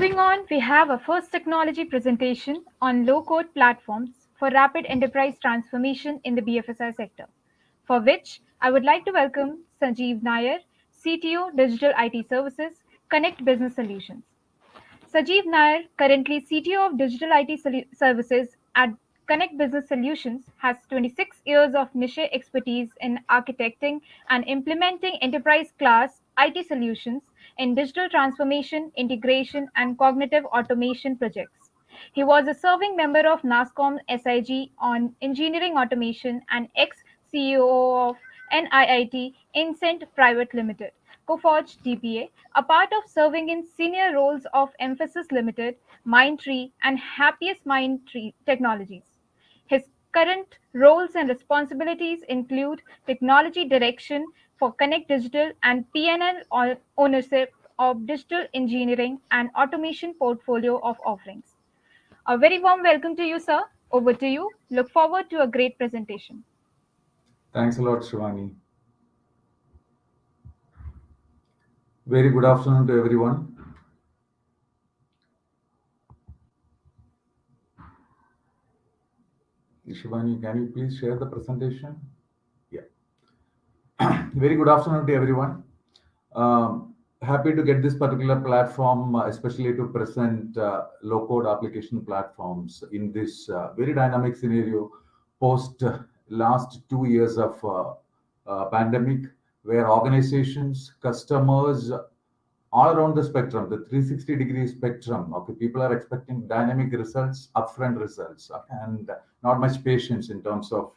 Moving on, we have a first technology presentation on low-code platforms for rapid enterprise transformation in the BFSI sector, for which I would like to welcome Sanjeev Nair, CTO Digital IT Services, Connect Business Solutions. Sajeev Nair, currently CTO of Digital IT Services at Connect Business Solutions, has 26 years of niche expertise in architecting and implementing enterprise class IT solutions in digital transformation, integration, and cognitive automation projects. He was a serving member of NASSCOM SIG on engineering automation and ex CEO of NIIT Incent Private Limited. Coforge DPA, a part of serving in senior roles of Emphasis Limited, Mindtree, and Happiest Mindtree Technologies. His current roles and responsibilities include technology direction for Connect Digital and P&L ownership of digital engineering and automation portfolio of offerings. A very warm welcome to you, sir. Over to you. Look forward to a great presentation. Thanks a lot, Shivani. Very good afternoon to everyone. Shivani, can you please share the presentation? Yeah. Very good afternoon to everyone. Happy to get this particular platform, especially to present low-code application platforms in this very dynamic scenario post last 2 years of pandemic, where organizations, customers, all around the spectrum, the 360-degree spectrum, okay, people are expecting dynamic results, upfront results, and not much patience in terms of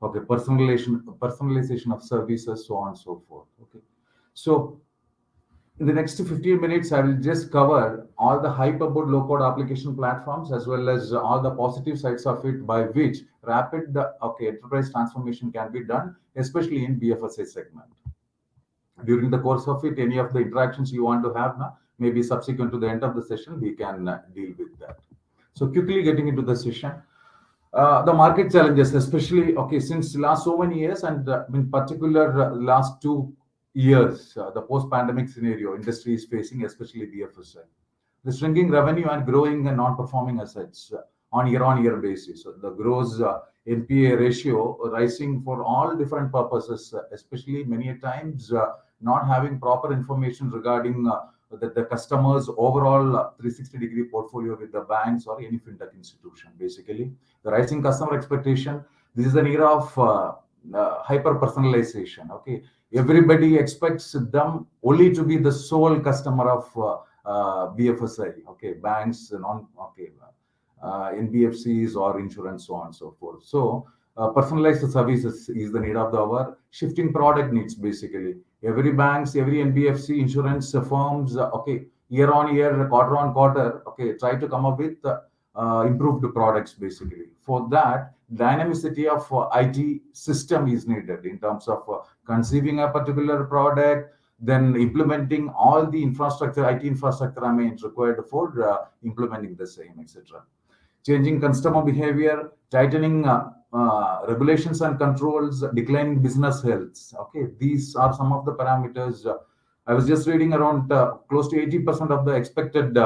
personalization of services, so on and so forth. Okay, so in the next 15 minutes, I will just cover all the hype about low-code application platforms as well as all the positive sides of it by which rapid enterprise transformation can be done, especially in BFSI segment. During the course of it, any of the interactions you want to have, maybe subsequent to the end of the session, we can deal with that. So quickly getting into the session. The market challenges, especially, since last so many years and in particular last 2 years, the post-pandemic scenario industry is facing, especially BFSI. The shrinking revenue and growing non-performing assets on year-on-year basis. The gross NPA ratio rising for all different purposes, especially many times not having proper information regarding the customer's overall 360-degree portfolio with the banks or any fintech institution. Basically, the rising customer expectation. This is an era of hyper-personalization. Okay, everybody expects them only to be the sole customer of BFSI. Okay, banks, NBFCs or insurance, so on and so forth. So personalized services is the need of the hour. Shifting product needs, basically. Every banks, every NBFC, insurance firms, year on year, quarter on quarter, try to come up with improved products, basically. For that, dynamicity of IT system is needed in terms of conceiving a particular product, then implementing all the infrastructure, IT infrastructure required for implementing the same, etc. Changing customer behavior, tightening regulations and controls, declining business health. Okay, these are some of the parameters. I was just reading around close to 80% of the expected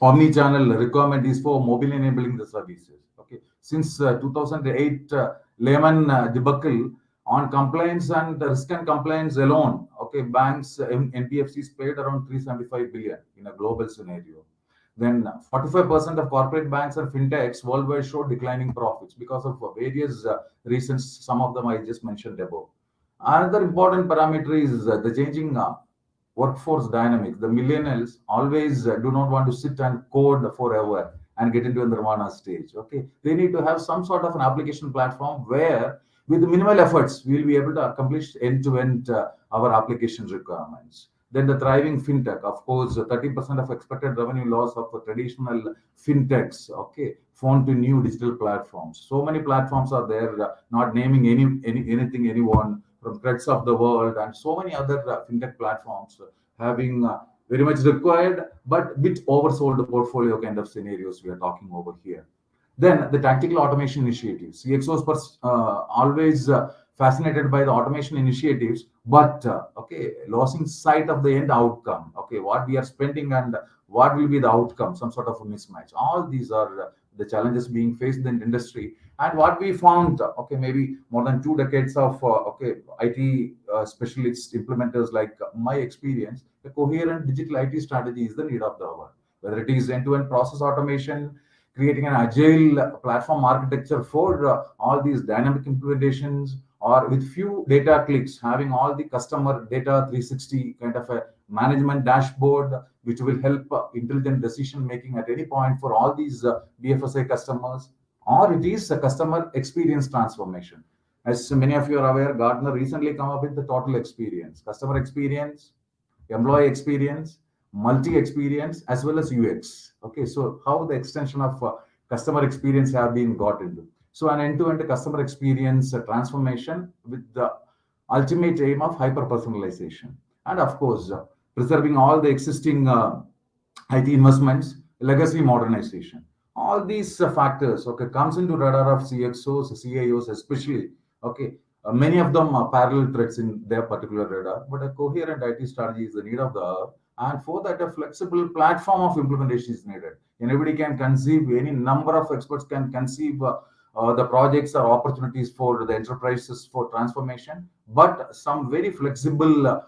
omni-channel requirement is for mobile enabling the services. Okay, since 2008 Lehman debacle on compliance and risk and compliance alone, banks, NBFCs paid around 375 billion in a global scenario. Then 45% of corporate banks and fintechs worldwide show declining profits because of various reasons. Some of them I just mentioned above. Another important parameter is the changing workforce dynamics. The millennials always do not want to sit and code forever and get into a nirvana stage. Okay, they need to have some sort of an application platform where, with minimal efforts, we'll be able to accomplish end-to-end our application requirements. Then the thriving fintech, of course, 30% of expected revenue loss of traditional fintechs, phone to new digital platforms. So many platforms are there, not naming anything, anyone, from threats of the world and so many other fintech platforms having very much required, but bit oversold portfolio kind of scenarios we are talking over here. Then the tactical automation initiatives. CXOs always fascinated by the automation initiatives, but losing sight of the end outcome. Okay, what we are spending and what will be the outcome, some sort of a mismatch. All these are the challenges being faced in the industry. And what we found, maybe more than 2 decades of IT specialists, implementers, like my experience, a coherent digital IT strategy is the need of the hour. Whether it is end-to-end process automation, creating an agile platform architecture for all these dynamic implementations, or with few data clicks, having all the customer data 360 kind of a management dashboard, which will help intelligent decision making at any point for all these BFSI customers. Or it is a customer experience transformation. As many of you are aware, Gartner recently come up with the total experience, customer experience, employee experience, multi experience, as well as UX. Okay, so how the extension of customer experience have been got into. So an end-to-end customer experience transformation with the ultimate aim of hyper personalization, and of course preserving all the existing IT investments, legacy modernization. All these factors, okay, comes into radar of CXOs, CIOs especially. Okay, many of them are parallel threats in their particular radar, but a coherent IT strategy is the need of the hour. And for that, a flexible platform of implementation is needed. Anybody can conceive, any number of experts can conceive the projects or opportunities for the enterprises for transformation, but some very flexible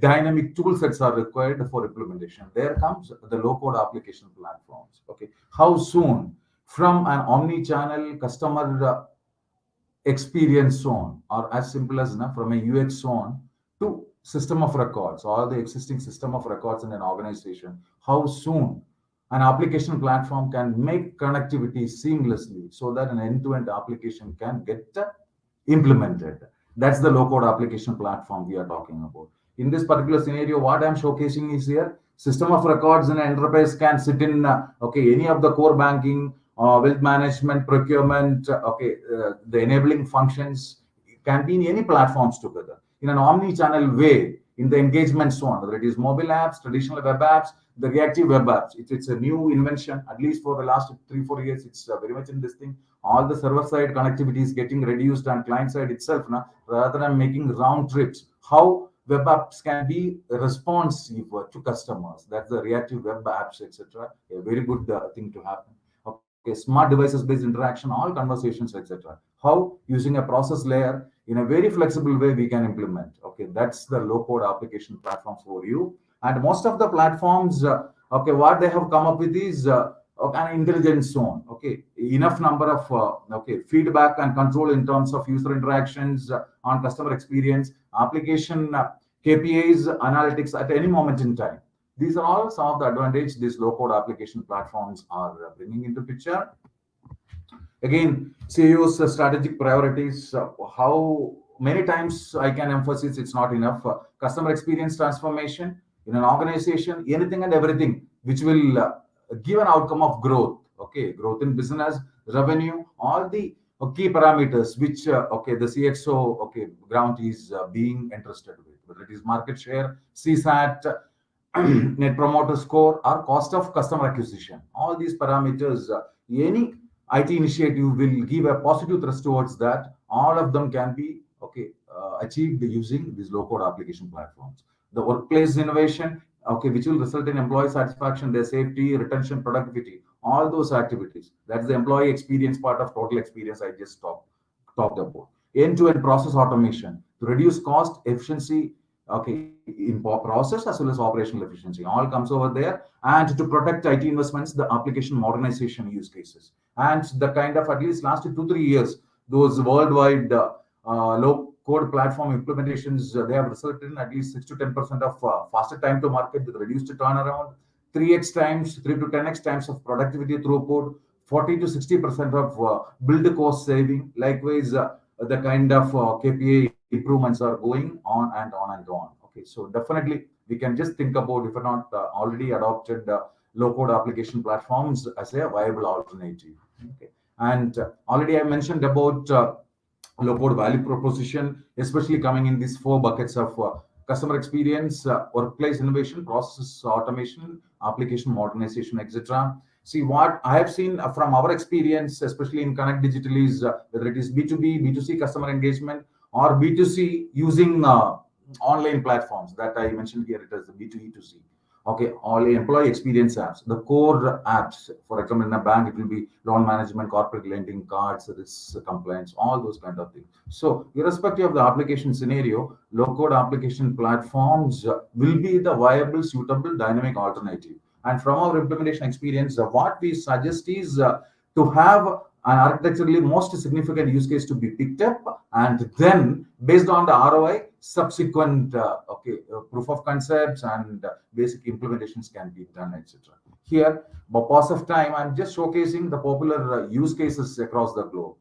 dynamic tool sets are required for implementation. There comes the low code application platforms. Okay, how soon from an omni-channel customer experience zone, or as simple as from a UX zone to system of records, all the existing system of records in an organization, how soon an application platform can make connectivity seamlessly so that an end-to-end application can get implemented. That's the low-code application platform we are talking about. In this particular scenario, what I'm showcasing is here, system of records in an enterprise can sit in any of the core banking, wealth management, procurement, the enabling functions can be in any platforms together in an omni-channel way in the engagement zone, whether it is mobile apps, traditional web apps, the reactive web apps. It's a new invention, at least for the last 3-4 years. It's very much in this thing. All the server side connectivity is getting reduced, and client side itself, rather than making round trips, how web apps can be responsive to customers. That's the reactive web apps, etc. A very good thing to happen. Okay, smart devices based interaction, all conversations, etc. How using a process layer in a very flexible way we can implement. Okay, that's the low code application platform for you. And most of the platforms, what they have come up with is an intelligence zone. Okay, enough number of feedback and control in terms of user interactions on customer experience, application KPIs, analytics at any moment in time. These are all some of the advantage these low code application platforms are bringing into picture. Again, CEO's strategic priorities, how many times I can emphasize it's not enough. Customer experience transformation in an organization, anything and everything which will give an outcome of growth. Okay, growth in business, revenue, all the key parameters which the CXO ground is being interested with, whether it is market share, CSAT, net promoter score, or cost of customer acquisition. All these parameters, any IT initiative will give a positive thrust towards that. All of them can be achieved using these low code application platforms. The workplace innovation, which will result in employee satisfaction, their safety, retention, productivity, all those activities. That's the employee experience part of total experience I just talked about. End-to-end process automation to reduce cost, efficiency, in process as well as operational efficiency. All comes over there. And to protect IT investments, the application modernization use cases. And the kind of at least last 2-3 years, those worldwide low code platform implementations, they have resulted in at least 6 to 10% of faster time to market with reduced turnaround, 3x times, 3 to 10x times of productivity throughput, 40 to 60% of build cost saving. Likewise, the kind of KPI improvements are going on and on and on. Okay, so definitely we can just think about, if we're not already adopted low code application platforms as a viable alternative. Okay, and already I mentioned about low code value proposition, especially coming in these 4 buckets of customer experience, workplace innovation, process automation, application modernization, etc. See, what I have seen from our experience, especially in Connect Digital, is whether it is B2B, B2C customer engagement, or B2C using online platforms that I mentioned here. It is B2E to C. Okay, all employee experience apps, the core apps. For example, in a bank, it will be loan management, corporate lending, cards, risk compliance, all those kind of things. So, irrespective of the application scenario, low-code application platforms will be the viable, suitable, dynamic alternative. And from our implementation experience, what we suggest is to have an architecturally most significant use case to be picked up, and then based on the ROI, subsequent proof of concepts and basic implementations can be done, etc. Here, by pause of time, I'm just showcasing the popular use cases across the globe.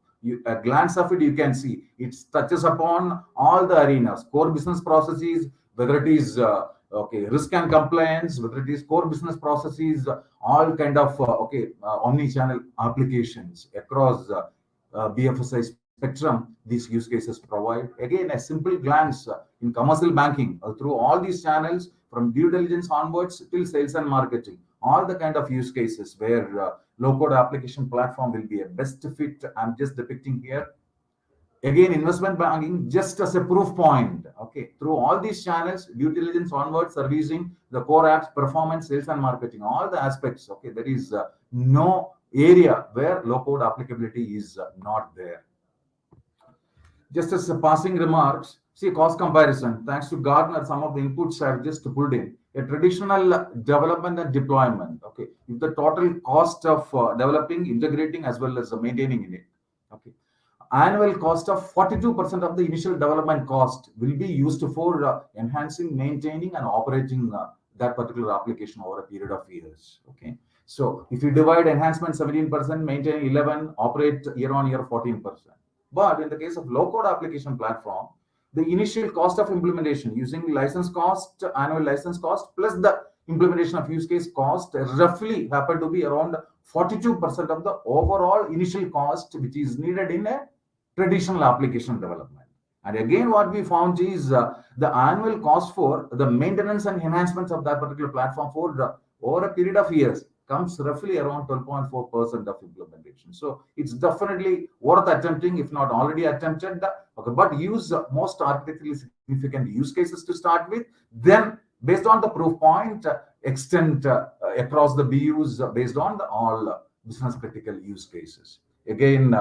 A glance of it, you can see it touches upon all the arenas, core business processes, whether it is risk and compliance, whether it is core business processes, all kind of omni-channel applications across BFSI spectrum. These use cases provide again a simple glance in commercial banking through all these channels from due diligence onwards till sales and marketing. All the kind of use cases where low-code application platform will be a best fit. I'm just depicting here. Again, investment banking just as a proof point. Okay, through all these channels, due diligence onward, servicing the core apps, performance, sales and marketing, all the aspects. Okay, there is no area where low code applicability is not there. Just as a passing remarks, see cost comparison. Thanks to Gartner, some of the inputs I've just pulled in. A traditional development and deployment. Okay, if the total cost of developing, integrating, as well as maintaining in it. Okay, annual cost of 42% of the initial development cost will be used for enhancing, maintaining, and operating that particular application over a period of years. Okay, so if you divide enhancement 17%, maintain 11, operate year on year 14%. But in the case of low code application platform, the initial cost of implementation using license cost, annual license cost, plus the implementation of use case cost roughly happen to be around 42% of the overall initial cost which is needed in a traditional application development. And again, what we found is the annual cost for the maintenance and enhancements of that particular platform for over a period of years comes roughly around 12.4% of implementation. So it's definitely worth attempting, if not already attempted. Okay, but use most architecturally significant use cases to start with. Then, based on the proof point, extend across the BUs based on the all business critical use cases. Again,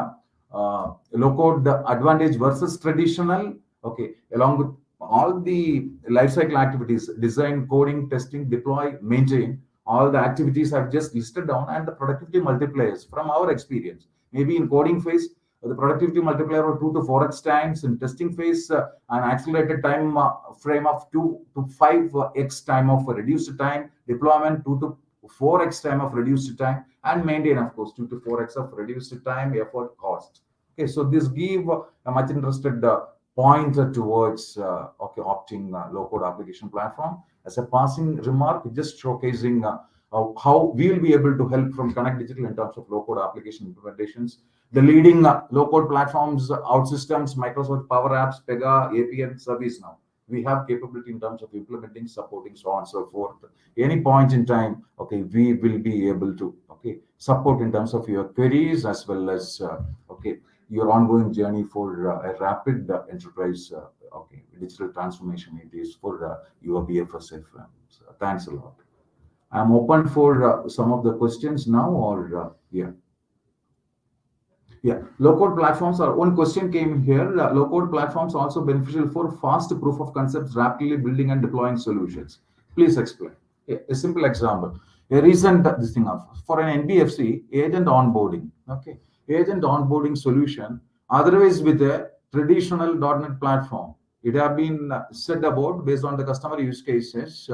low code advantage versus traditional. Okay, along with all the lifecycle activities, design, coding, testing, deploy, maintain, all the activities I've just listed down, and the productivity multipliers from our experience. Maybe in coding phase, the productivity multiplier of 2 to 4x times. In testing phase, an accelerated time frame of 2 to 5x time of reduced time. Deployment 2 to 4x time of reduced time, and maintain, of course, 2 to 4x of reduced time, effort, cost. Okay, so this give a much interested pointer towards opting low code application platform. As a passing remark, just showcasing how we will be able to help from Connect Digital in terms of low code application implementations. The leading low code platforms, OutSystems, Microsoft Power Apps, Pega, APN, ServiceNow. We have capability in terms of implementing, supporting, so on and so forth. Any point in time, okay, we will be able to support in terms of your queries as well as your ongoing journey for a rapid enterprise digital transformation. It is for your BFSI firms. Thanks a lot. I'm open for some of the questions now, or yeah. Yeah, low-code platforms are one question came here. Low-code platforms are also beneficial for fast proof of concepts, rapidly building and deploying solutions. Please explain. A simple example. A recent this thing of for an NBFC agent onboarding. Okay, agent onboarding solution. Otherwise, with a traditional .NET platform, it have been said about based on the customer use cases.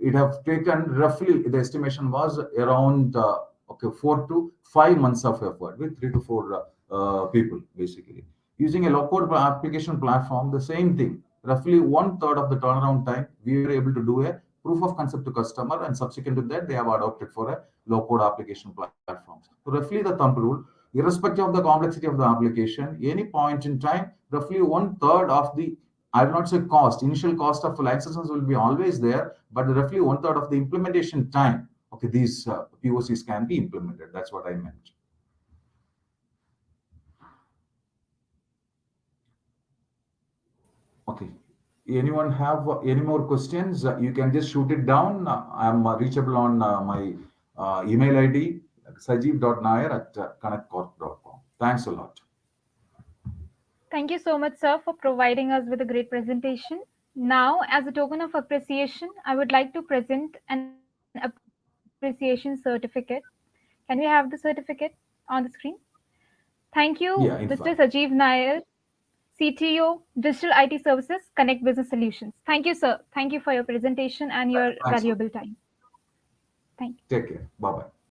It have taken roughly the estimation was around 4 to 5 months of effort with 3 to 4 people basically using a low code application platform. The same thing, roughly one third of the turnaround time we were able to do a proof of concept to customer, and subsequent to that they have adopted for a low code application platforms. So roughly the thumb rule, irrespective of the complexity of the application, any point in time, roughly one third of the, I will not say cost, initial cost of licenses will be always there, but roughly one third of the implementation time, okay, these POCs can be implemented. That's what I meant. Okay. Anyone have any more questions? You can just shoot it down. I'm reachable on my email ID, sajeev.nair@connectcorp.com. Thanks a lot. Thank you so much, sir, for providing us with a great presentation. Now, as a token of appreciation, I would like to present an appreciation certificate. Can we have the certificate on the screen? Thank you, Mr. Yeah, in Sajeev fact. Nair, CTO, Digital IT Services, Connect Business Solutions. Thank you, sir. Thank you for your presentation and your Thanks a lot. valuable time. Thank you. Take care. Bye bye.